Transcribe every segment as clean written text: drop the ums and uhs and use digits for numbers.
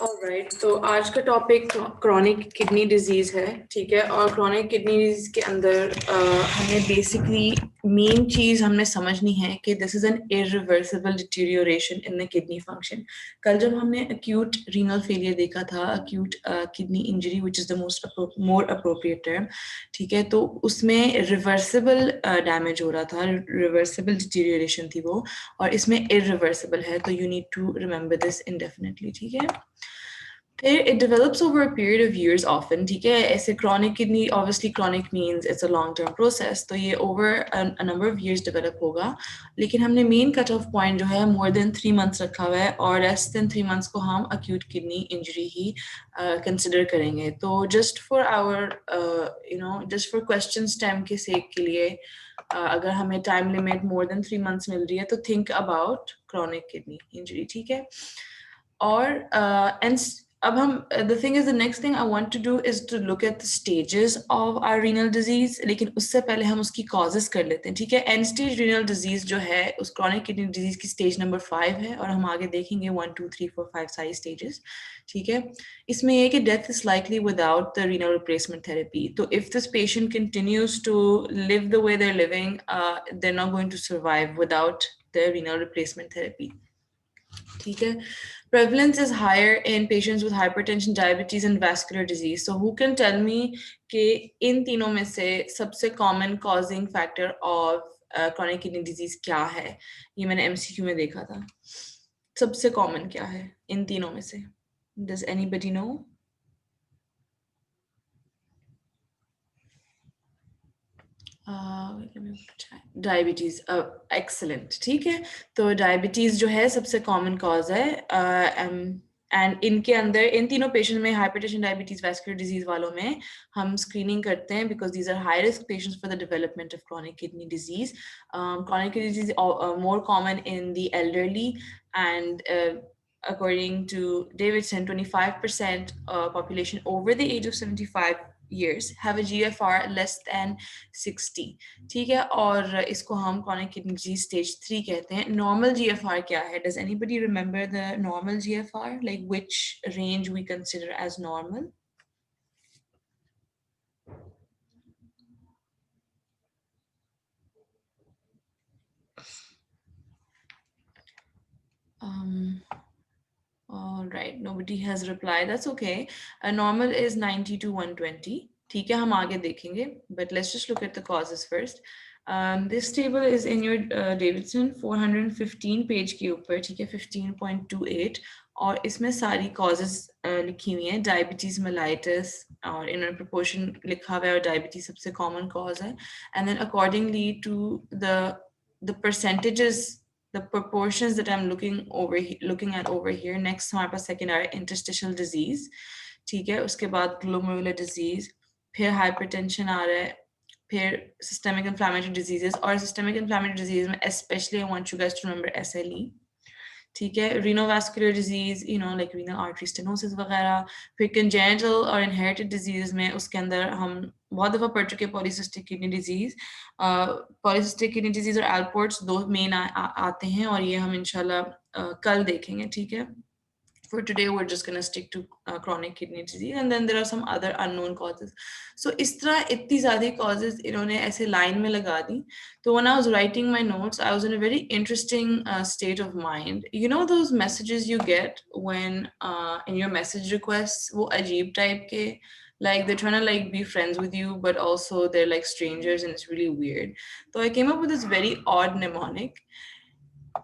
Alright, तो आज का टॉपिक क्रॉनिक किडनी डिजीज है, ठीक है। और क्रॉनिक किडनी डिजीज के अंदर हमें बेसिकली मेन चीज हमने समझनी है कि this is an irreversible deterioration in the kidney function. कल जब हमने अक्यूट रीनल फेलियर देखा था, acute kidney injury which is the more appropriate term, ठीक है, तो उसमें रिवर्सिबल डैमेज हो रहा था, रिवर्सिबल डिटीरियोरेशन थी वो, और इसमें इरिवर्सिबल है, तो you need to remember this indefinitely, ठीक है। It develops over a period of years often, ठीक है। ऐसे chronic kidney, obviously chronic means it's a long-term process, तो ये over a number of years develop होगा, लेकिन हमने main cut-off point जो है more than 3 months रखा हुआ है, और less than 3 months को हम acute kidney injury ही consider करेंगे। तो just for our, just for question stem के sake के लिए, अगर हमें time limit more than 3 months मिल रही है, तो think about chronic kidney injury, ठीक है। और and अब हम the thing is the next thing I want to do is to look at the stages of our renal disease, लेकिन उससे पहले हम उसकी causes कर लेते हैं, ठीक है। end stage renal disease जो है उस chronic kidney disease की stage number 5 है, और हम आगे देखेंगे 1 2 3 4 5 सारी stages, ठीक है। इसमें ये कि death is likely without the renal replacement therapy, तो if this patient continues to live the way they're living, they're not going to survive without the renal replacement therapy, ठीक है। Prevalence is higher in patients with hypertension, diabetes and vascular disease. So who can tell me कि इन तीनों में से सबसे common causing factor of chronic kidney disease क्या है? ये मैंने MCQ में देखा था। सबसे common क्या है इन तीनों में से? Does anybody know? Diabetes, excellent, ठीक है। तो डायबिटीज जो है सबसे कॉमन कॉज है, एंड इनके अंदर इन तीनों पेशेंट में हाइपरटेंशन, डायबिटीज, वैस्कुलर डिजीज वालों में हम स्क्रीनिंग करते हैं because these are high risk patients for the development of chronic kidney disease. Chronic kidney disease more common in the elderly, and according to Davidson, 25% population over the age of 75 years have a GFR less than 60, ठीक है। और इसको हम chronic kidney disease stage 3 कहते हैं। Normal GFR क्या है? Does anybody remember the normal GFR? Like which range we consider as normal? All right, nobody has replied. That's okay. A normal is 90 to 120. ठीक है, हम आगे देखेंगे. But let's just look at the causes first. This table is in your Davidson 415 page के ऊपर, ठीक है, 15.28, और इसमें सारी causes लिखी हुई हैं। Diabetes mellitus और in a proportion लिखा हुआ है, और diabetes सबसे common cause है. And then accordingly to the percentages, the proportions that I'm looking at over here, next हमारे पास second are interstitial disease, ठीक है, उसके बाद glomerular disease, फिर hypertension आ रहा है, फिर systemic inflammatory diseases, और systemic inflammatory disease में especially I want you guys to remember SLE, ठीक है। renovascular disease, like renal artery stenosis वगैरह, फिर congenital और inherited disease में उसके अंदर हम बहुत दफ़ा पढ़ चुके हैं polycystic kidney disease, polycystic kidney disease और Alport's दो main आते हैं, और ये हम इंशाल्लाह कल देखेंगे, ठीक है। For today, we're just going to stick to chronic kidney disease, and then there are some other unknown causes. So इस तरह इतनी ज़्यादा causes इन्होंने ऐसे line में लगा दी। तो when I was writing my notes, I was in a very interesting state of mind. You know those messages you get when in your message requests, वो अजीब type के, like they're trying to like be friends with you, but also they're like strangers, and it's really weird. So I came up with this very odd mnemonic.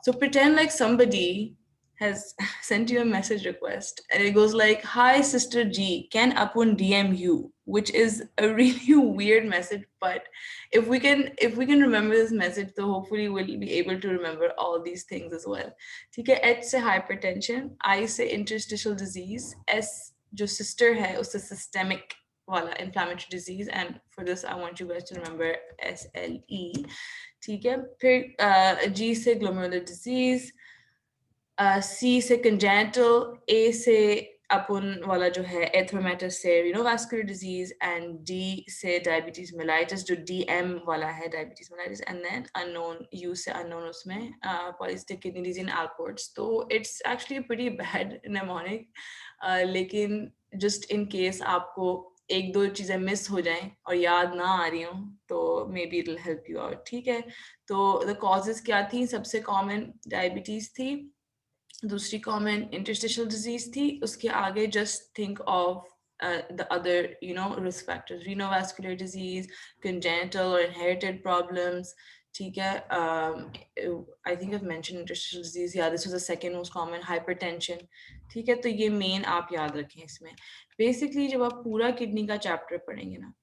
So pretend like somebody has sent you a message request, and it goes like, "Hi, Sister G, can Apun DM you?" Which is a really weird message, but if we can remember this message, so hopefully we'll be able to remember all these things as well. ठीक है, H से hypertension, I से interstitial disease, S जो sister है उससे systemic वाला inflammatory disease, and for this I want you guys to remember SLE. ठीक है, फिर G से glomerular disease, C से congenital, A से अपन वाला जो है एथरोमेटस से रीनोवास्कुलर डिजीज, एंड डी से डायबिटीज मेलाइटिस जो डीएम वाला है diabetes mellitus, and then unknown U से अननोन उसमें polycystic kidney disease in Alport's. तो it's actually pretty bad mnemonic, लेकिन जस्ट इन केस आपको एक दो चीज़ें मिस हो जाएं और याद ना आ रही हों तो may be it will help you out. ठीक है, तो द कॉजेज क्या थी? सबसे कॉमन डायबिटीज थी, दूसरी कॉमन इंटरस्टिशियल डिजीज थी, उसके आगे just think of the other risk factors, renovascular disease, congenital or inherited problems. ठीक है, I think I've mentioned interstitial disease. Yeah, this was the second most common. Hypertension. ठीक है, तो ये मेन आप याद रखें इसमें. बेसिकली जब आप पूरा किडनी का चैप्टर पढ़ेंगे ना,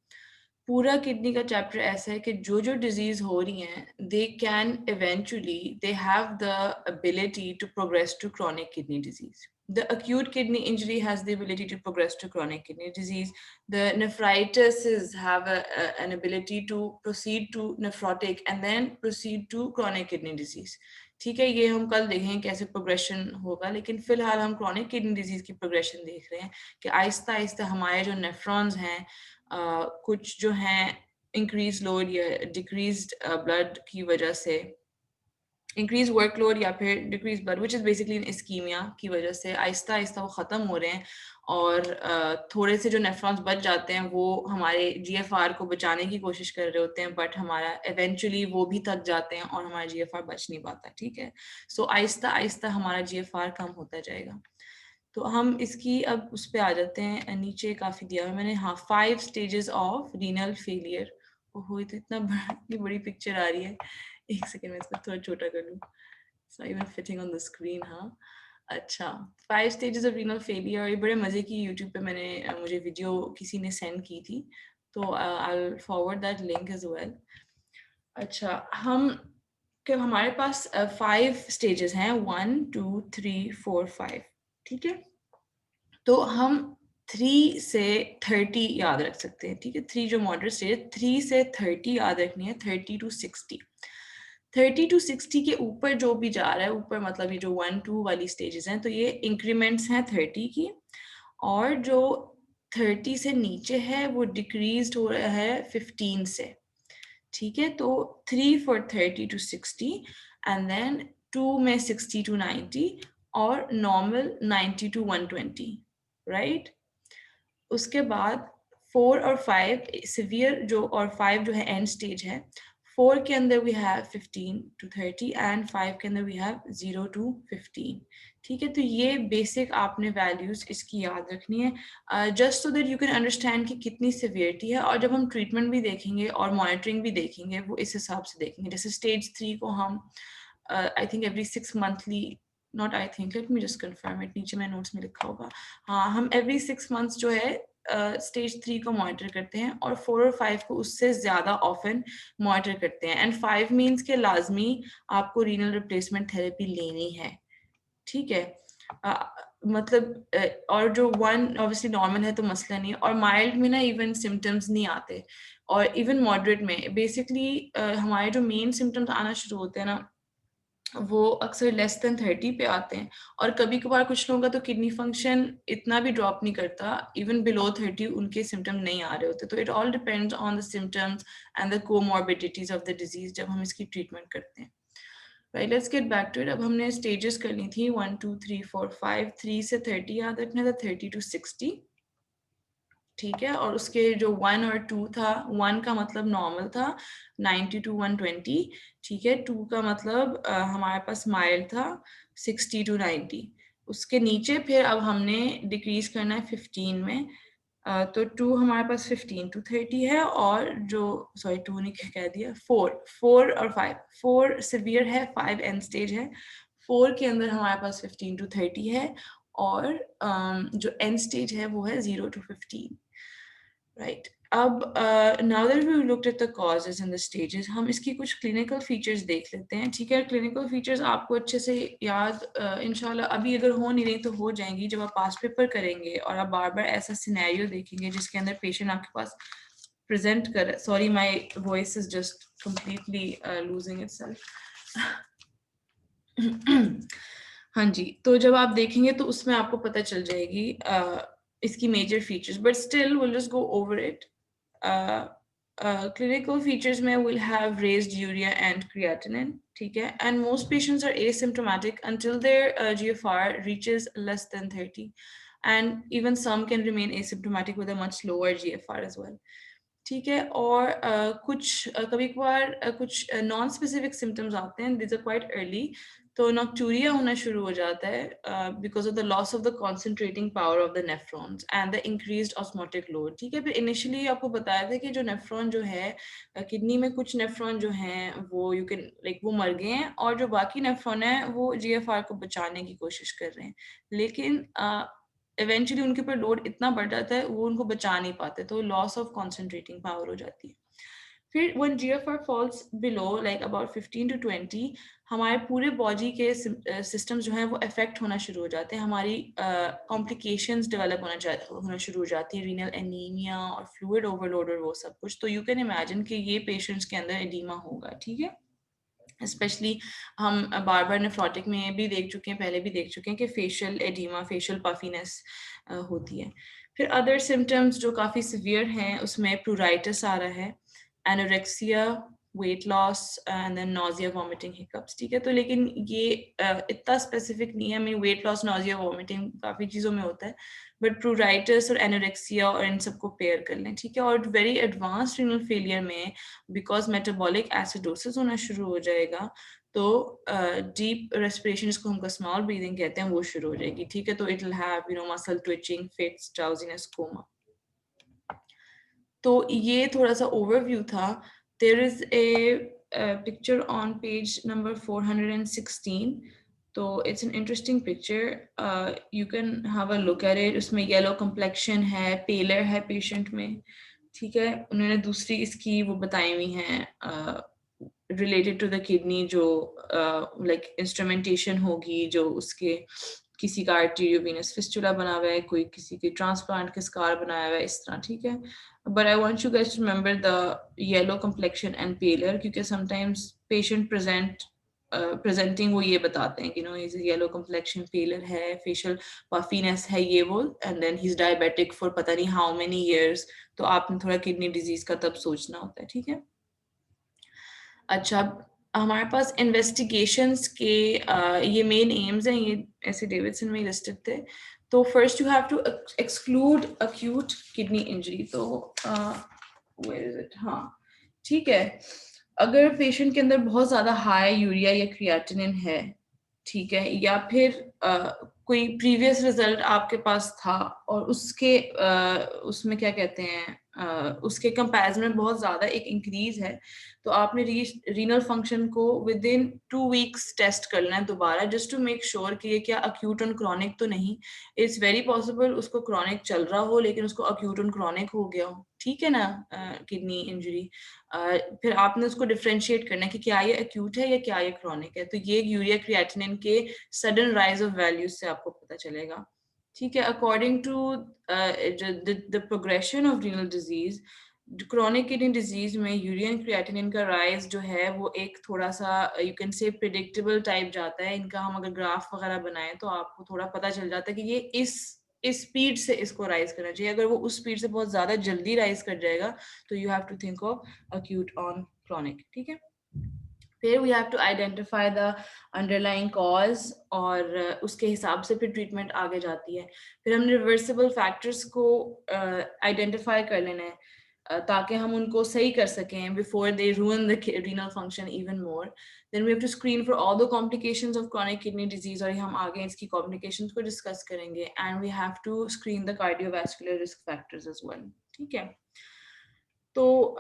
पूरा किडनी का चैप्टर ऐसा है कि जो जो डिजीज हो रही हैं they can eventually they have the ability to progress to chronic kidney disease. The acute kidney injury has the ability to progress to chronic kidney disease. The nephritis have an ability to proceed to nephrotic and then proceed to chronic kidney disease. ठीक है, ये हम कल देखेंगे कैसे progression होगा, लेकिन फिलहाल हम क्रॉनिक किडनी डिजीज की प्रोग्रेशन देख रहे हैं कि आहिस्ता आहिस्ता हमारे जो नेफ्रॉन्स हैं कुछ जो हैं इंक्रीज लोड या डिक्रीज ब्लड की वजह से, इंक्रीज वर्कलोड या फिर decrease blood which is basically ischaemia की वजह से आहिस्ता आहिस्ता वो ख़त्म हो रहे हैं, और थोड़े से जो नेफ्रॉन्स बच जाते हैं वो हमारे जीएफआर को बचाने की कोशिश कर रहे होते हैं, बट हमारा इवेंचुअली वो भी थक जाते हैं और हमारा जीएफआर बच नहीं पाता. ठीक है, सो आहिस्ता आहिस्ता हमारा जीएफआर कम होता जाएगा. तो हम इसकी अब उस पर आ जाते हैं, नीचे काफ़ी दिया है मैंने. हाँ, 5 स्टेजेस ऑफ रीनल फेलियर. ओहो, तो इतना इतनी बड़ी पिक्चर आ रही है, एक सेकेंड में इसको थोड़ा छोटा कर लूँ. It's not even fitting on the screen. हाँ, अच्छा, 5 स्टेजेस ऑफ रीनल फेलियर. ये बड़े मज़े की यूट्यूब पे मैंने मुझे वीडियो किसी ने सेंड की थी, तो I will forward that link as well. अच्छा, हम कि हमारे पास 5 स्टेजेस हैं, 1 2 3 4 5. ठीक है, तो हम 3 से 30 याद रख सकते हैं. ठीक है, 3 जो मॉडरेट स्टेज है, 3 से 30 याद रखनी है. 30 to 60, 30 to 60 के ऊपर जो भी जा रहा है, ऊपर मतलब ये जो 1 2 वाली स्टेजेस हैं, तो ये इंक्रीमेंट्स हैं 30 की, और जो 30 से नीचे है वो डिक्रीज हो रहा है 15 से. ठीक है, तो 3 for 30 to 60, एंड देन 2 में 60 to 90, और नॉर्मल 90 to 120. राइट, उसके बाद 4 और 5 सिवियर जो, और 5 जो है एंड स्टेज है. 4 के अंदर वी हैव 15 to 30 एंड 5 के अंदर वी हैव 0 to 15. ठीक है, तो ये बेसिक आपने वैल्यूज इसकी याद रखनी है, just so that you can understand कि कितनी सिवियरिटी है, और जब हम ट्रीटमेंट भी देखेंगे और मॉनिटरिंग भी देखेंगे वो इस हिसाब से देखेंगे. जैसे स्टेज 3 को हम I think every 6 monthly, not I think, let me just confirm it, नीचे मैं नोट्स में लिखा होगा. हाँ, हम एवरी 6 मंथ्स जो है स्टेज 3 को मॉनिटर करते हैं, और 4 और 5 को उससे ज़्यादा ऑफन मॉनिटर करते हैं. एंड 5 मीन्स के लाजमी आपको रीनल रिप्लेसमेंट थेरेपी लेनी है. ठीक है, मतलब और जो 1 ऑब्वियसली नॉर्मल है तो मसला नहीं है, और माइल्ड में ना इवन सिम्टम्स नहीं आते, और इवन मॉडरेट में बेसिकली हमारे जो मेन सिम्टम्स आना शुरू होते हैं ना वो अक्सर लेस देन 30 पे आते हैं, और कभी कभार कुछ लोगों का तो किडनी फंक्शन इतना भी ड्रॉप नहीं करता, इवन बिलो 30 उनके सिम्टम नहीं आ रहे होते. तो it all depends on the symptoms and the comorbidities of the disease जब हम इसकी ट्रीटमेंट करते हैं. Right, let's get back to it. अब हमने स्टेजेस करनी थी 1 2 3 4 5. 3 से 30 याद रखना था, 30 to 60. ठीक है, और उसके जो 1 और 2 था, 1 का मतलब नॉर्मल था 90 to 120. ठीक है, 2 का मतलब हमारे पास माइल्ड था 60 to 90. उसके नीचे फिर अब हमने डिक्रीज करना है 15 में, तो 2 हमारे पास 15 to 30 है, और जो सॉरी 2 ने क्या कह दिया, 4 और 5. 4 सिवियर है, 5 एंड स्टेज है. 4 के अंदर हमारे पास 15 to 30 है, और जो एंड स्टेज है वो है 0 to 15. राइट, अब now that we looked at the causes and the stages, हम इसकी कुछ क्लिनिकल फीचर्स देख लेते हैं. ठीक है, क्लिनिकल फीचर्स आपको अच्छे से याद इंशाल्लाह अभी अगर हो नहीं रही तो हो जाएंगी जब आप पास पेपर करेंगे, और आप बार बार ऐसा सिनेरियो देखेंगे जिसके अंदर पेशेंट आपके पास प्रेजेंट कर, sorry my voice is just completely losing itself. हाँ जी, तो जब आप देखेंगे तो उसमें आपको पता चल जाएगी इसकी major features, but still will just go over it. Clinical features में will have raised urea and creatinine, ठीक है, and most patients are asymptomatic until their GFR reaches less than 30, and even some can remain asymptomatic with a much lower GFR as well. ठीक है, और कुछ कभी कभार कुछ नॉन स्पेसिफिक सिम्टम्स आते हैं, दिस आर क्वाइट अर्ली. तो नॉक्टूरिया होना शुरू हो जाता है because of the loss of the concentrating power of the nephrons and the increased osmotic load. ठीक है, फिर इनिशियली आपको बताया था कि जो नेफ्रॉन जो है किडनी में कुछ नेफ्रॉन जो हैं वो यू कैन लाइक वो मर गए हैं, और जो बाकी नेफ्रॉन है वो जीएफआर को बचाने की कोशिश कर रहे हैं, लेकिन इवेंचुअली उनके ऊपर लोड इतना बढ़ जाता है वो उनको बचा नहीं पाते, तो लॉस ऑफ कॉन्सेंट्रेटिंग पावर हो जाती है. फिर when GFR falls below like about 15 to 20, हमारे पूरे बॉडी के सिस्टम जो हैं वो अफेक्ट होना शुरू हो जाते हैं, हमारी कॉम्प्लिकेशंस डेवलप होना शुरू हो जाती है, रीनल एनीमिया और फ्लूइड ओवरलोड और वो सब कुछ. तो यू कैन इमेजिन कि ये पेशेंट्स के अंदर एडीमा होगा. ठीक है, स्पेशली हम बार बार नेफ्रोटिक में भी देख चुके हैं, पहले भी देख चुके हैं कि फेशियल एडीमा, फेशियल पफीनेस होती है. फिर अदर सिम्टम्स जो काफ़ी सिवियर हैं उसमें प्लूराइटिस आ रहा है, anorexia, weight loss and then nausea, vomiting, hiccups. ठीक है, तो लेकिन ये इतना स्पेसिफिक नहीं है. मैं वेट लॉस, नोजिया, वॉमिटिंग काफ़ी चीज़ों में होता है, बट प्लूराइटिस और एनोरेक्सिया और इन सबको पेयर कर लें. ठीक है, और वेरी एडवांस रीनल फेलियर में बिकॉज मेटाबॉलिक एसिडोसिस होना शुरू हो जाएगा, तो डीप रेस्पिरेशन, जिसको हम स्मॉल ब्रीदिंग कहते हैं, वो शुरू हो जाएगी. ठीक है, तो it will have muscle twitching, fits, drowsiness, coma. तो ये थोड़ा सा ओवरव्यू था. There is a picture on page number 416. तो it's an interesting picture, you can have a look at it. उसमें येलो कम्प्लेक्शन है, पेलर है पेशेंट में. ठीक है, उन्होंने दूसरी इसकी वो बताई हुई हैं रिलेटेड टू द किडनी, जो लाइक इंस्ट्रूमेंटेशन होगी, जो उसके किसी का आर्टेरियोवेनस फिस्टुला बना हुआ है, कोई किसी के ट्रांसप्लांट के स्कार बनाया हुआ है, इस तरह. ठीक है, but I want you guys to remember the yellow complexion and paler, क्योंकि sometimes patient presenting वो ये बताते हैं कि he's yellow complexion, paler है, facial puffiness है, ये वो, and then he's diabetic for पता नहीं how many years. तो आपने थोड़ा किडनी डिजीज का तब सोचना होता है. ठीक है, अच्छा, हमारे पास इन्वेस्टिगेशंस के ये मेन एम्स हैं, ये ऐसे डेविडसन में लिस्टेड थे. तो first you have to exclude acute kidney injury. तो वेयर इज इट, हाँ ठीक है, अगर पेशेंट के अंदर बहुत ज़्यादा हाई यूरिया या क्रिएटिनिन है, ठीक है, या फिर कोई प्रीवियस रिजल्ट आपके पास था और उसके उसमें क्या कहते हैं उसके कंपैरिजन में बहुत ज़्यादा एक इंक्रीज है, तो आपने रीनल फंक्शन को विद इन 2 वीक्स टेस्ट करना है दोबारा, जस्ट टू मेक श्योर कि ये क्या अक्यूट और क्रॉनिक तो नहीं. इट्स वेरी पॉसिबल उसको क्रॉनिक चल रहा हो लेकिन उसको अक्यूट और क्रॉनिक हो गया हो. ठीक है ना, किडनी इंजरी. फिर आपने उसको डिफ्रेंशिएट करना है कि क्या ये अक्यूट है या क्या ये क्रॉनिक है. तो ये यूरिया क्रिएटिनिन के सडन राइज ऑफ वैल्यूज से आपको पता चलेगा. ठीक है, according to the progression of renal disease, chronic kidney disease में यूरियन क्रिएटिनिन का राइज जो है वो एक थोड़ा सा you can say predictable type जाता है. इनका हम अगर ग्राफ वगैरह बनाएं तो आपको थोड़ा पता चल जाता है कि ये इस स्पीड से इसको राइज करना चाहिए. अगर वो उस स्पीड से बहुत ज्यादा जल्दी राइज कर जाएगा तो you have to think of acute on chronic. ठीक है, फिर we have to identify the underlying cause और उसके हिसाब से फिर ट्रीटमेंट आगे जाती है. फिर हम रिवर्सिबल फैक्टर्स को आइडेंटिफाई कर लेना है ताकि हम उनको सही कर सकें before they ruin the renal function even more. Then we have to screen for all the complications of chronic kidney disease, और हम आगे इसकी complications को discuss करेंगे. And we have to screen the cardiovascular risk factors as well. ठीक है, तो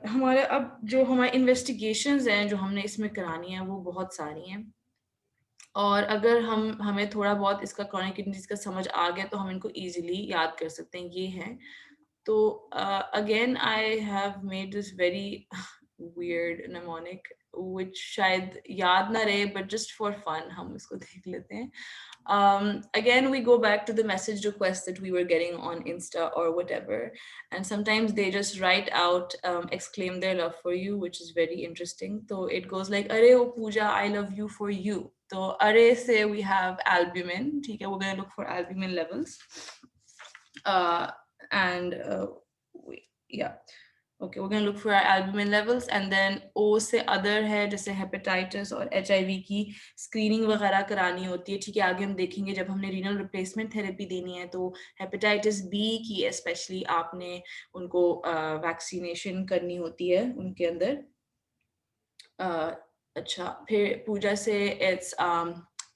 हमारे अब जो हमारे इन्वेस्टिगेशंस हैं जो हमने इसमें करानी है वो बहुत सारी हैं, और अगर हमें थोड़ा बहुत इसका क्रॉनिक किडनी डिजीज का समझ आ गया तो हम इनको इजीली याद कर सकते हैं. ये है, तो again I have made this very weird mnemonic which शायद याद ना रहे, but just for fun हम इसको देख लेते हैं. Again, we go back to the message requests that we were getting on Insta or whatever, and sometimes they just write out, exclaim their love for you, which is very interesting. So it goes like, "Are oh Pooja, I love you for you." So are say we have albumin. Okay, we're gonna look for albumin levels, and yeah. Okay, we're going to look for our albumin levels, and then O से other है, जैसे hepatitis और HIV की screening वगैरह करानी होती है. ठीक है, आगे हम देखेंगे जब हमने रीनल रिप्लेसमेंट थेरेपी देनी है तो हेपेटाइटिस बी की स्पेशली आपने उनको वैक्सीनेशन करनी होती है उनके अंदर. अच्छा, फिर पूजा से it's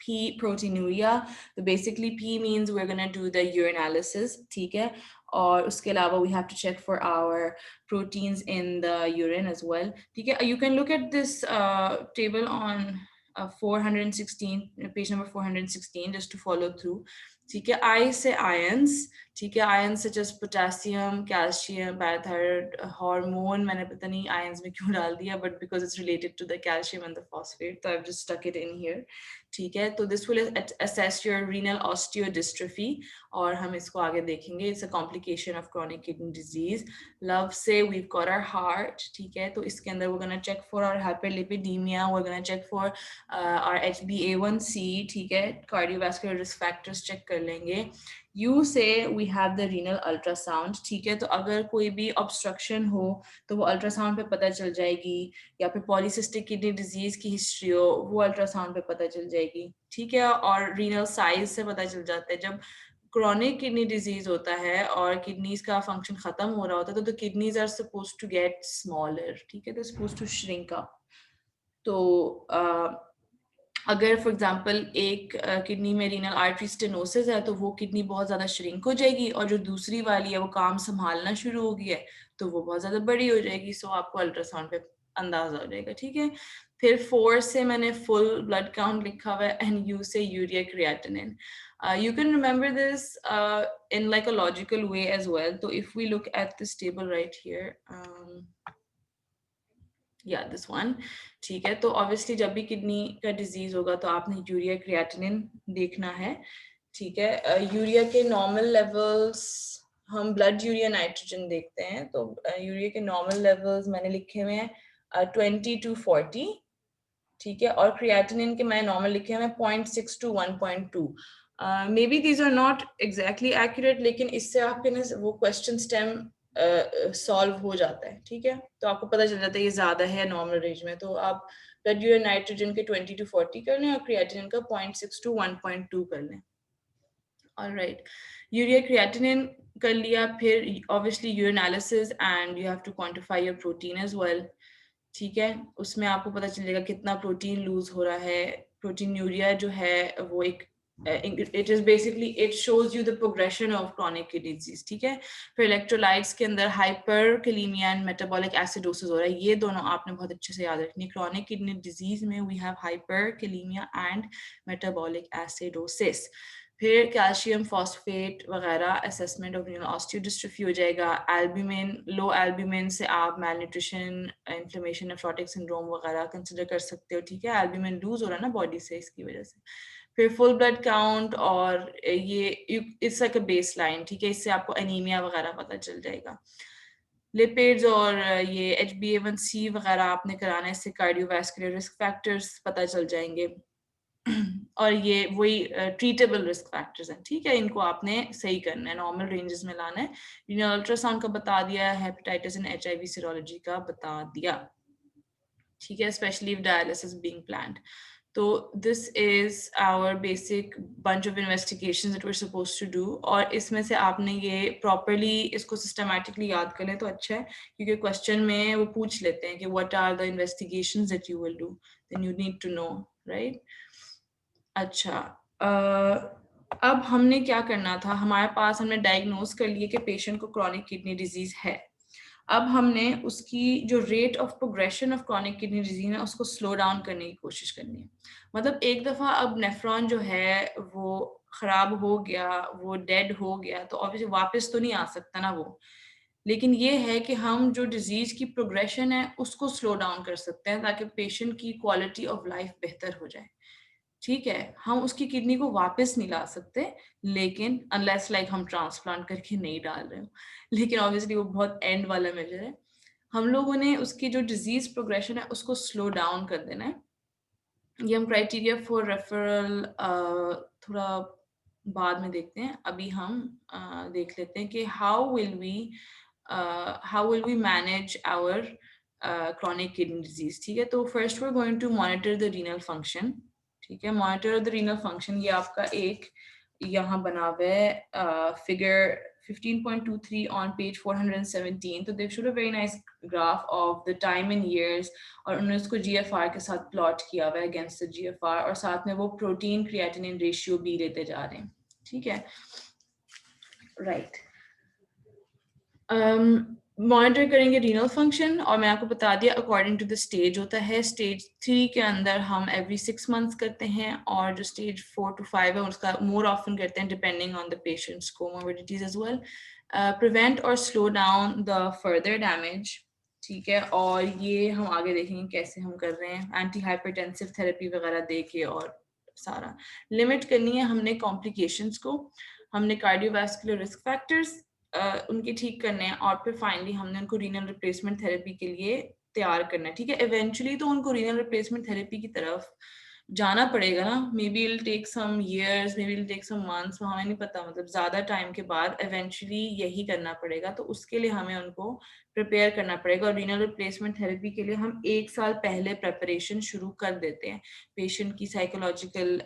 P proteinuria. So basically P means we're gonna do the urinalysis, ठीक है. और उसके अलावा we have to check for our proteins in the urine as well, ठीक है. You can look at this table on 416, page number 416, just to follow through. ठीक है. I से ions, ठीक है. Ions such as potassium, calcium, parathyroid hormone. मैंने पता नहीं ions में क्यों डाल दिया, but because it's related to the calcium and the phosphate, so I've just stuck it in here. ठीक है. तो this will assess your renal osteodystrophy, और हम इसको आगे देखेंगे. It's a complication of chronic kidney disease. Love से we've got our heart, ठीक है. तो इसके अंदर we're gonna check for our hyperlipidemia, we're gonna check for our HbA1c, ठीक है. Cardiovascular risk factors check कर लेंगे. You say we have the renal ultrasound, ठीक है. तो अगर कोई भी obstruction हो तो वो अल्ट्रासाउंड पे पता चल जाएगी, या फिर पॉलीसिस्टिक किडनी डिजीज की हिस्ट्री हो वो अल्ट्रासाउंड पे पता चल जाएगी, ठीक है. और रीनल साइज से पता चल जाता है. जब क्रॉनिक किडनी डिजीज होता है और किडनीज का फंक्शन खत्म हो रहा होता है तो kidneys are supposed to get smaller, ठीक है. तो सपोज्ड टू श्रिंक अप. तो अगर फॉर एग्जांपल एक किडनी में रीनल आर्टरी स्टेनोसिस है तो वो किडनी बहुत ज़्यादा श्रिंक हो जाएगी, और जो दूसरी वाली है वो काम संभालना शुरू हो गई है तो वो बहुत ज़्यादा बड़ी हो जाएगी. सो आपको अल्ट्रासाउंड पे अंदाजा हो जाएगा, ठीक है. फिर 4 से मैंने फुल ब्लड काउंट लिखा हुआ है, एंड यू से urea creatinine. You can remember this in like a logical way as well. So if we look at this table right here, yeah, this one, ठीक है. तो obviously जब भी kidney का डिजीज होगा तो आपने यूरिया क्रिएटिनिन देखना है, ठीक है. यूरिया के नॉर्मल लेवल्स, हम ब्लड यूरिया नाइट्रोजन देखते हैं, तो यूरिया के नॉर्मल लेवल्स मैंने लिखे हुए हैं 20 to 40, ठीक है. और क्रिएटिनिन के मैं नॉर्मल लिखे हुए हैं 0.6 to 1.2. Maybe these are not exactly accurate, लेकिन इससे आपके ना वो क्वेश्चन स्टेम सॉल्व हो जाता है, ठीक है. तो आपको पता चल जाता है ये ज्यादा है नॉर्मल रेंज में, तो आप ब्लड यूरिया नाइट्रोजन के 20 to 40 कर लें और क्रिएटिनिन का 0.6 to 1.2 कर लें. ऑलराइट, यूरिया क्रिएटिनिन कर लिया. फिर obviously urinalysis, and you have to quantify your protein as well, ठीक है. उसमें आपको पता चलेगा कितना प्रोटीन लूज हो रहा है. प्रोटीन यूरिया जो है वो एक it is basically, it shows you the progression of chronic kidney disease, ठीक है. फिर इलेक्ट्रोलाइट्स के अंदर हाइपरकैलेमिया एंड मेटाबॉलिक एसिडोसिस हो रहा है. ये दोनों आपने बहुत अच्छे से याद रखनी है. chronic kidney disease में we have hyperkalemia and metabolic acidosis. फिर कैल्शियम फॉस्फेट वगैरह असेसमेंट ऑफ रीनल ऑस्टियोडिस्ट्रोफी हो जाएगा. एल्ब्यूमिन, लो एल्ब्यूमिन से आप मैलन्यूट्रिशन, इन्फ्लेमेशन, नेफ्रोटिक सिंड्रोम वगैरह कंसिडर कर सकते हो, ठीक है. एल्ब्यूमिन लूज हो रहा है ना बॉडी से, इसकी वजह से. फिर फुल ब्लड काउंट, और ये it's like a base line, ठीक है. इससे आपको एनीमिया वगैरह पता चल जाएगा. लिपिड्स और ये HbA1c वगैरह आपने कराना है, इससे कार्डियोवास्कुलर रिस्क फैक्टर्स पता चल जाएंगे. और ये वही ट्रीटेबल रिस्क फैक्टर्स हैं, ठीक है. इनको आपने सही करना है, नॉर्मल रेंजेस में लाना है. रीनल अल्ट्रासाउंड का बता दिया, हेपेटाइटिस एंड HIV सीरोलॉजी का बता दिया, ठीक है. Specially if dialysis being planned. तो this is our basic bunch of investigations that we are supposed to do. और इसमें से आपने ये प्रॉपर्ली इसको सिस्टमैटिकली याद कर लें तो अच्छा है, क्योंकि क्वेश्चन में वो पूछ लेते हैं कि what are the investigations that you will do, then you need to know, right. अच्छा, अब हमने क्या करना था, हमारे पास हमने डायग्नोज कर लिए कि पेशेंट को क्रॉनिक किडनी डिजीज है. अब हमने उसकी जो rate of progression of chronic kidney disease है उसको स्लो डाउन करने की कोशिश करनी है. मतलब एक दफ़ा अब नेफ्रॉन जो है वो ख़राब हो गया, वो डेड हो गया, तो ऑब्वियसली वापस तो नहीं आ सकता ना वो. लेकिन ये है कि हम जो डिजीज की प्रोग्रेशन है उसको स्लो डाउन कर सकते हैं ताकि पेशेंट की क्वालिटी ऑफ लाइफ बेहतर हो जाए, ठीक है, हम उसकी किडनी को वापस नहीं ला सकते, लेकिन अनलेस लाइक हम ट्रांसप्लांट करके नहीं डाल रहे हो, लेकिन ऑब्वियसली वो बहुत एंड वाला मेजर है। हम लोगों ने उसकी जो डिजीज प्रोग्रेशन है उसको स्लो डाउन कर देना है। ये हम क्राइटेरिया फॉर रेफरल थोड़ा बाद में देखते हैं। अभी हम देख लेते हैं कि how will we manage our chronic kidney disease। ठीक है, तो first we are going to monitor the renal function. ठीक है, मॉनिटर द रीनल फंक्शन, ये आपका एक यहाँ बना हुआ है फिगर 15.23 on page 417। तो they've showed a very nice graph of the time in years, और उन्होंने उसको GFR के साथ प्लॉट किया हुआ है अगेंस्ट द GFR, और साथ में वो प्रोटीन क्रिएटिनिन रेशियो भी लेते जा रहे हैं। ठीक है, राइट। मॉनिटर करेंगे रीनल फंक्शन, और मैं आपको बता दिया अकॉर्डिंग टू द स्टेज होता है। स्टेज 3 के अंदर हम एवरी 6 मंथ्स करते हैं, और जो स्टेज 4 to 5 है उसका मोर ऑफन करते हैं depending on the patient's comorbidities as well. Prevent और slow down the further damage. ठीक है, और ये हम आगे देखेंगे कैसे हम कर रहे हैं, एंटी हाइपरटेंसिव थेरेपी वगैरह दे के, और सारा लिमिट करनी है हमने कॉम्प्लिकेशंस को, हमने कार्डियोवास्कुलर रिस्क फैक्टर्स उनके ठीक करने हैं, और फिर फाइनली हमने उनको रीनल रिप्लेसमेंट थेरेपी के लिए तैयार करना है। ठीक है, इवेंचुअली तो उनको रीनल रिप्लेसमेंट थेरेपी की तरफ जाना पड़ेगा ना, maybe it'll take some years, maybe it'll take some months, हमें नहीं पता, मतलब ज्यादा टाइम के बाद इवेंचुअली यही करना पड़ेगा। तो उसके लिए हमें उनको प्रिपेयर करना पड़ेगा, और रीनल रिप्लेसमेंट थेरेपी के लिए हम 1 साल पहले प्रेपरेशन शुरू कर देते हैं। पेशेंट की साइकोलॉजिकल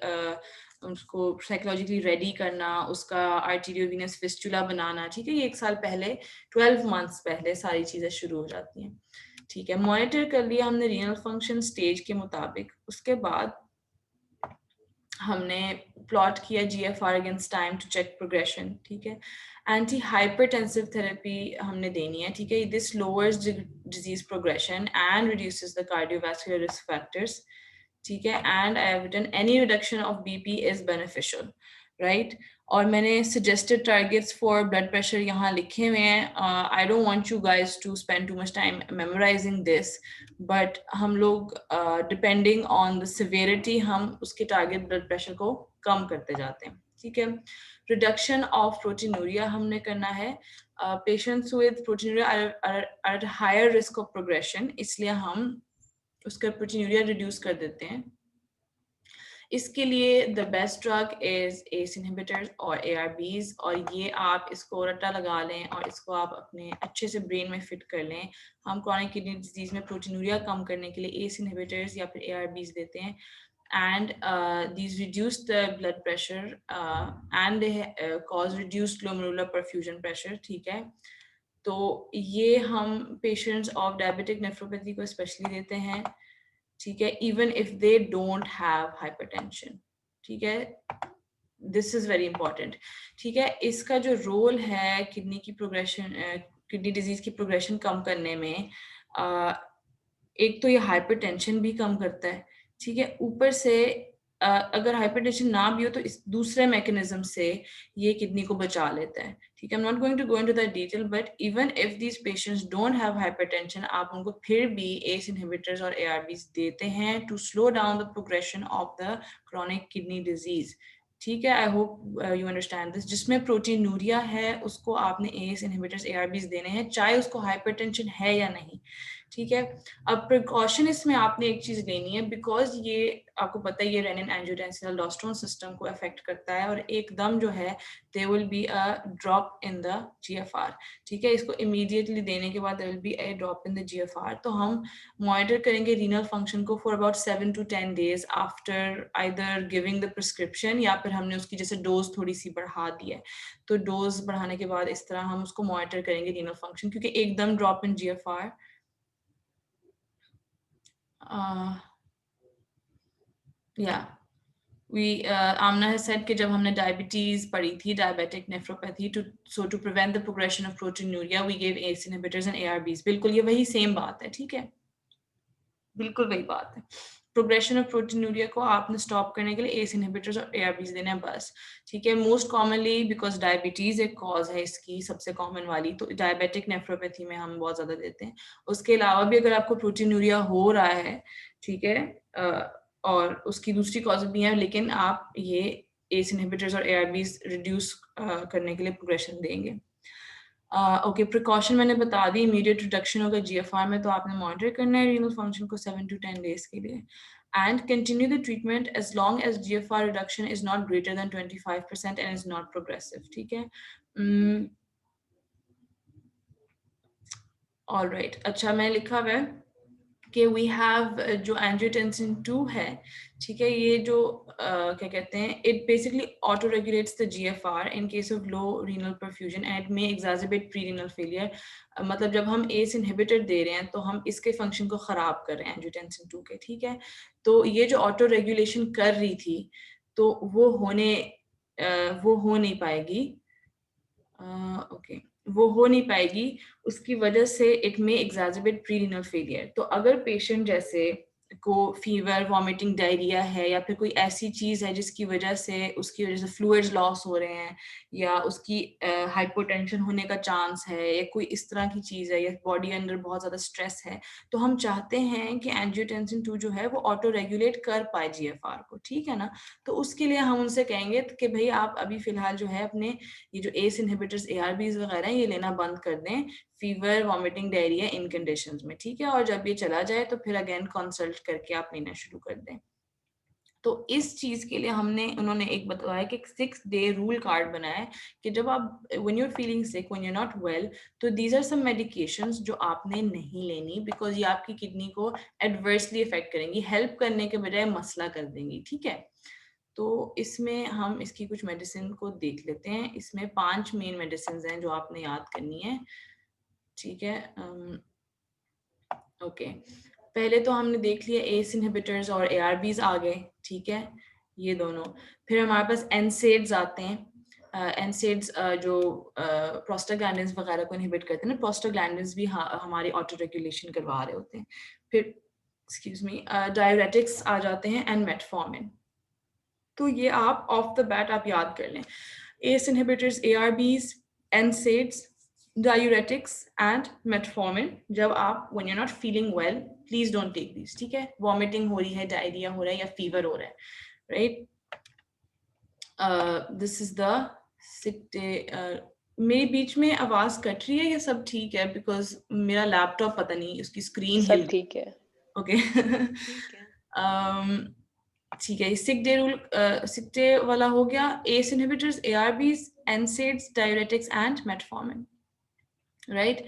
उसको साइकोलॉजिकली रेडी करना, उसका आर्टीरियोवेनस फिस्टुला बनाना। ठीक है, ये 1 साल पहले 12 मंथ्स पहले सारी चीजें शुरू हो जाती हैं। ठीक है, मॉनिटर कर लिया हमने रीनल फंक्शन स्टेज के मुताबिक। उसके बाद हमने प्लॉट किया GFR against time to check progression. ठीक है, एंटी हाइपरटेंसिव थेरेपी हमने देनी है। ठीक है, this lowers disease progression and reduces the cardiovascular risk factors. ठीक है, and I have written any reduction of BP is beneficial, right. और मैंने suggested targets for blood pressure यहाँ लिखे हुए हैं। I don't want you guys to spend too much time memorising this, but हम लोग डिपेंडिंग ऑन द सिवियरिटी हम उसके टारगेट ब्लड प्रेशर को कम करते जाते हैं। ठीक है, रिडक्शन ऑफ प्रोटीनूरिया हमने करना है। Patients with proteinuria are at higher risk of progression, इसलिए हम उसका प्रोटीनूरिया रिड्यूस कर देते हैं। इसके लिए the best drug is ACE inhibitors और ARBs, और ये आप इसको रट्टा लगा लें और इसको आप अपने अच्छे से ब्रेन में फिट कर लें। हम क्रॉनिक किडनी डिजीज में प्रोटीनूरिया कम करने के लिए ACE इनहिबिटर्स या फिर ARBs देते हैं, and these reduce the blood pressure and they cause reduced glomerular perfusion pressure। ठीक है, तो ये हम पेशेंट्स ऑफ डायबिटिक नेफ्रोपैथी को स्पेशली देते हैं। ठीक है, even if they don't have hypertension. ठीक है, दिस इज वेरी इंपॉर्टेंट। ठीक है, इसका जो रोल है किडनी की प्रोग्रेशन, किडनी डिजीज की प्रोग्रेशन कम करने में, एक तो ये हाइपरटेंशन भी कम करता है। ठीक है, ऊपर से अगर हाइपरटेंशन ना भी हो तो इस दूसरे मैकेनिज्म से ये किडनी को बचा लेता है। ठीक है, I am not going to go into that detail, but even if these patients don't have hypertension, आप उनको फिर भी ACE इनहिबिटर्स और ARBs देते हैं to slow down the progression of the chronic kidney disease. ठीक है, I hope you understand this. जिसमें प्रोटीनूरिया है उसको आपने ACE इनहिबिटर्स ARBs देने हैं, चाहे उसको हाइपरटेंशन है या नहीं। ठीक है, अब प्रिकॉशन इसमें आपने एक चीज लेनी है, बिकॉज ये आपको पता है ये रेनिन एंजियोटेंसिन एल्डोस्टेरोन सिस्टम को अफेक्ट करता है, और एकदम जो है there will be a drop in the GFR। ठीक है, इसको इमीडिएटली देने के बाद there will be a drop in the GFR। तो हम मॉनिटर करेंगे रीनल फंक्शन को for about 7 to 10 days after either giving the prescription, या फिर हमने उसकी जैसे डोज थोड़ी सी बढ़ा दी है, तो डोज बढ़ाने के बाद इस तरह हम उसको मॉनिटर करेंगे रीनल फंक्शन, क्योंकि एकदम ड्रॉप इन GFR या आमना has said कि जब हमने डायबिटीज पढ़ी थी, diabetic nephropathy, to prevent the progression of proteinuria we give ACE inhibitors and ARBs। बिल्कुल ये वही सेम बात है। ठीक है, बिल्कुल वही बात है। प्रोग्रेशन ऑफ प्रोटीनूरिया को आपने स्टॉप करने के लिए ACE इनहिबिटर्स और ARBs देने हैं बस। ठीक है, मोस्ट कॉमनली बिकॉज डायबिटीज एक कॉज है इसकी सबसे कॉमन वाली, तो डायबिटिक नेफ्रोपैथी में हम बहुत ज्यादा देते हैं। उसके अलावा भी अगर आपको प्रोटीनूरिया हो रहा है, ठीक है, और उसकी दूसरी कॉज भी है, लेकिन आप ये एस इनहिबिटर्स और ARBs रिड्यूस करने के लिए प्रोग्रेशन देंगे। ओके, प्रिकॉशन मैंने बता दी, इमीडिएट रिडक्शन होगा GFR में, तो आपने मॉनिटर करना है रीनल फंक्शन को 7 to 10 डेज के लिए, and continue the treatment as long as GFR reduction is not greater than 25% and is not progressive. ठीक है? All right. अच्छा, मैं लिखा हुआ है कि we have जो angiotensin 2 है, ठीक है, ये जो क्या कहते हैं, it basically auto regulates the GFR in case of low renal perfusion and it may exacerbate pre-renal failure. मतलब जब हम ACE inhibitor दे रहे हैं तो हम इसके फंक्शन को खराब कर रहे हैं angiotensin 2 के, ठीक है। तो ये जो ऑटो रेगुलेशन कर रही थी, तो वो हो नहीं पाएगी, ओके, वो हो नहीं पाएगी, उसकी वजह से इट में एग्जैजरबेट प्रीरिनल फेलियर। तो अगर पेशेंट जैसे को फीवर, वॉमिटिंग, डायरिया है, या फिर कोई ऐसी चीज़ है जिसकी वजह से उसकी वजह से फ्लूइड्स लॉस हो रहे हैं, या उसकी हाइपोटेंशन होने का चांस है, या कोई इस तरह की चीज़ है, या बॉडी अंदर बहुत ज़्यादा स्ट्रेस है, तो हम चाहते हैं कि एंजियोटेंसिन 2 जो है वो ऑटो रेगुलेट कर पाए GFR को, ठीक है ना। तो उसके लिए हम उनसे कहेंगे कि भाई आप अभी फ़िलहाल जो है अपने ये जो ACE इनहिबिटर्स, ARBs वगैरह हैं, ये लेना बंद कर दें फीवर, वॉमिटिंग, डायरिया इन कंडीशंस में, ठीक है। और जब ये चला जाए तो फिर अगेन कंसल्ट करके आप लेना शुरू कर दें। तो इस चीज के लिए उन्होंने एक बताया कि 6-day रूल कार्ड बनाया है कि जब आप when you are feeling sick, when you are not well, तो दीज आर सम मेडिकेशंस जो आपने नहीं लेनी, बिकॉज ये आपकी किडनी को एडवर्सली इफेक्ट करेंगी, हेल्प करने के बजाय मसला कर देंगी, ठीक है। तो इसमें हम इसकी कुछ मेडिसिन को देख लेते हैं। इसमें 5 मेन मेडिसिन हैं जो आपने याद करनी है, ठीक है। ओके, पहले तो हमने देख लिया ACE इनहिबिटर्स और ARBs आ गए, ठीक है, ये दोनों। फिर हमारे पास NSAIDs आते हैं। NSAIDs जो प्रोस्टाग्लैंडिन्स वगैरह को इनहिबिट करते हैं ना, प्रोस्टाग्लैंडिन्स भी हमारी ऑटो रेगुलेशन करवा रहे होते हैं। फिर एक्सक्यूज मी, डायरेटिक्स आ जाते हैं एंड मेटफॉर्मिन। तो ये आप ऑफ द बैट आप याद कर लें, ACE inhibitors, ARBs, NSAIDs, diuretics and metformin। जब आप when you're not feeling well, please don't take these, ठीक है। वॉमिटिंग हो रही है, डायरिया हो रहा है, या फीवर हो रहा है, right. This is the sick day. मेरे बीच में आवाज कट रही है या सब ठीक है? बिकॉज मेरा लैपटॉप पता नहीं, उसकी स्क्रीन हिल, सब ठीक है। ओके। ठीक है, सिक डे रूल, सिक डे वाला हो गया। ACE inhibitors, ARBs, NSAIDs, diuretics and metformin, right.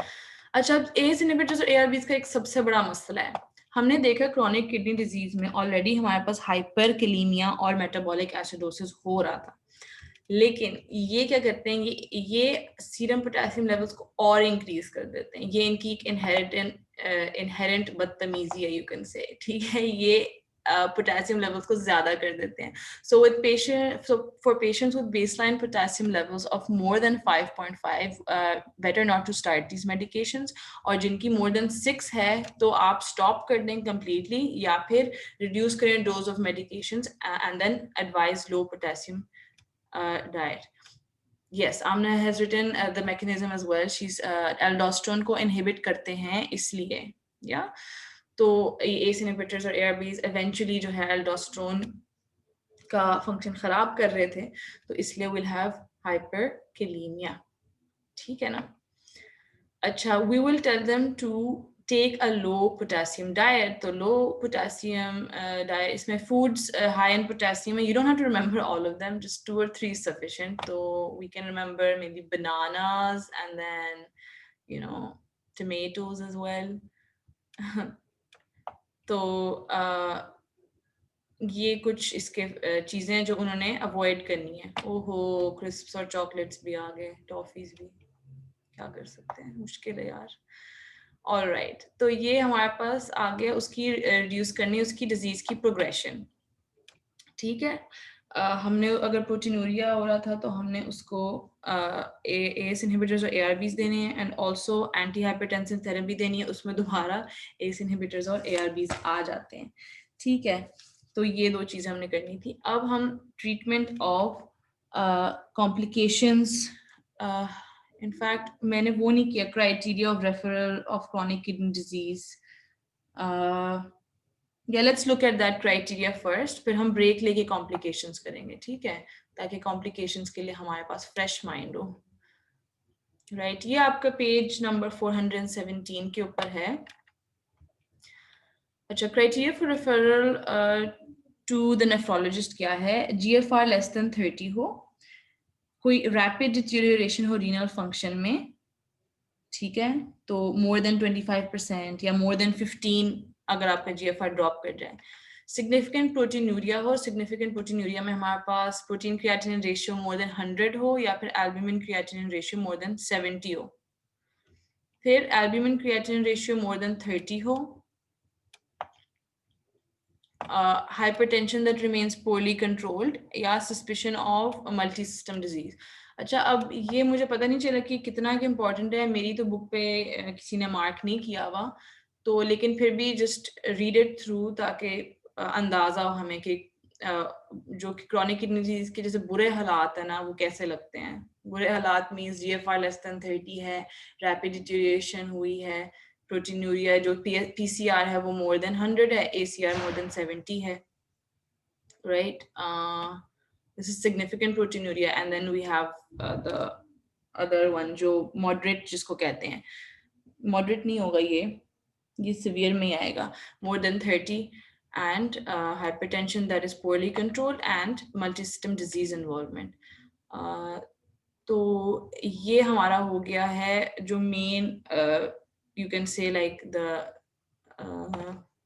अच्छा, ACE inhibitors और ARBs का एक सबसे बड़ा मसला है, हमने देखा क्रॉनिक किडनी डिजीज में ऑलरेडी हमारे पास हाइपरकैलेमिया और मेटाबॉलिक एसिडोसिस हो रहा था, लेकिन ये क्या करते हैं, ये सीरम पोटेशियम लेवल्स को और इंक्रीज कर देते हैं। ये इनकी एक इनहेरेंट बदतमीजी है, यू कैन से, ठीक है। ये पोटेशियम लेवल्स को ज्यादा कर देते हैं। So for patients with baseline potassium levels of more than 5.5, better not to start these medications. और जिनकी मोर देन 6 है तो आप स्टॉप कर दें कम्प्लीटली, या फिर रिड्यूस करें dose of medications and then advise low potassium diet. Yes, Amna has written the mechanism as well. She's aldosterone को inhibit करते हैं इसलिए, yeah. तो ACE inhibitors और ARBs eventually जो है aldosterone का function खराब कर रहे थे, तो इसलिए we'll have hyperkalemia, ठीक है ना। अच्छा, we will tell them to take a low potassium diet. तो low potassium diet, इसमें foods high in potassium, you don't have to remember all of them, just 2 or 3 is sufficient. So we can remember maybe bananas and then, you know, tomatoes as well. तो ये कुछ इसके चीज़ें जो उन्होंने avoid करनी है। ओहो, क्रिस्प्स और चॉकलेट्स भी आ गए, टॉफीज भी, क्या कर सकते हैं, मुश्किल है यार। ऑल राइट, तो ये हमारे पास आ गया उसकी रिड्यूस करनी, उसकी डिजीज की प्रोग्रेशन, ठीक है। हमने अगर प्रोटीनूरिया हो रहा था तो हमने उसको ACE inhibitors और ARBs देने हैं, and also anti hypertensive therapy देनी है, उसमें दोबारा ACE inhibitors और ARBs आ जाते हैं, ठीक है। तो ये 2 चीज़ें हमने करनी थी। अब हम ट्रीटमेंट ऑफ कॉम्प्लिकेशंस, इनफैक्ट मैंने वो नहीं किया, criteria of referral of chronic kidney disease, या let's look at that criteria first, फिर हम ब्रेक लेके कॉम्प्लिकेशंस करेंगे, ठीक है, ताकि कॉम्प्लिकेशंस के लिए हमारे पास फ्रेश माइंड हो। राइट, ये आपका पेज नंबर 417 के ऊपर है। अच्छा, criteria for referral to the nephrologist क्या है? GFR लेस देन 30 हो, कोई रैपिड डिटीरियोरेशन हो रीनल फंक्शन में, ठीक है, तो मोर देन 25% या मोर देन 15 अगर आपका GFR ड्रॉप कर जाए, सिग्निफिकेंट प्रोटीनूरिया हो, सिग्निफिकेंट प्रोटीनूरिया में हमारे पास protein creatinine ratio more than 100 हो, या फिर albumin creatinine ratio more than 70 हो, फिर albumin creatinine ratio more than 30 हो, hypertension that remains poorly controlled, या suspicion of a multi-system disease। अच्छा, अब ये मुझे पता नहीं चला कि कितना कि इम्पोर्टेंट है, मेरी तो बुक पे किसी ने मार्क नहीं किया हुआ, तो लेकिन फिर भी जस्ट रीड इट थ्रू ताकि अंदाज़ा हो हमें कि जो क्रॉनिक किडनी डिजीज के जैसे बुरे हालात है ना, वो कैसे लगते हैं। बुरे हालात मीन्स GFR लेस देन 30 है, रैपिड डिटीरिएशन हुई है, प्रोटीनूरिया जो PCR है वो मोर देन 100 है, ACR मोर देन 70 है, right. This is significant proteinuria, and then we have the other one जो मॉडरेट जिसको कहते हैं, मॉडरेट नहीं होगा ये सिवियर में ही आएगा, मोर than 30, and hypertension that is poorly controlled and multi-system disease involvement। तो ये हमारा हो गया है जो main you can say like the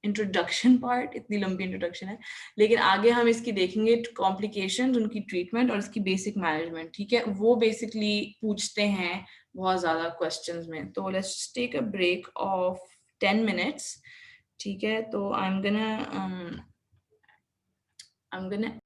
introduction part. इतनी लंबी इंट्रोडक्शन है, लेकिन आगे हम इसकी देखेंगे कॉम्प्लिकेशंस, उनकी ट्रीटमेंट और इसकी बेसिक मैनेजमेंट, ठीक है, वो बेसिकली पूछते हैं बहुत ज़्यादा क्वेश्चंस में। तो let's take a break of 10 minutes, ठीक है। तो आई एम गोना